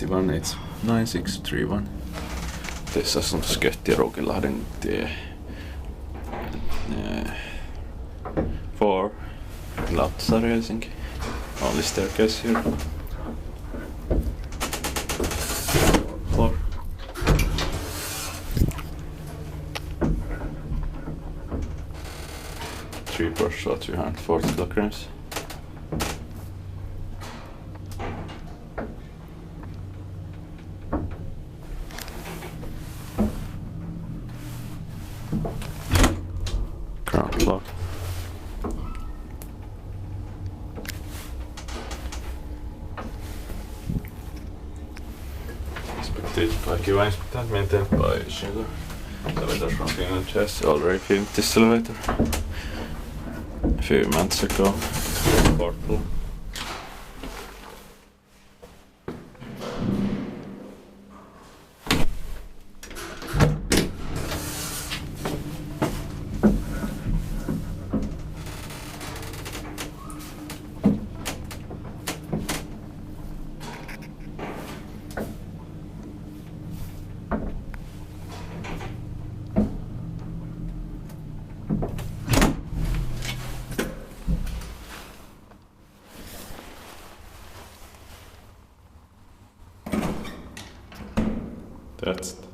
91 9631. Tässä asunnossa Kötti ja Ruukinlahdentie 4 Lauttasaari, Helsinki. Only staircase here. Floor. Three per shot, 240 kilograms. Ground floor. Kaikki vain pitää maintain by sugar. Elevators from Finland has already filmed this elevator a few months ago. Portal. That's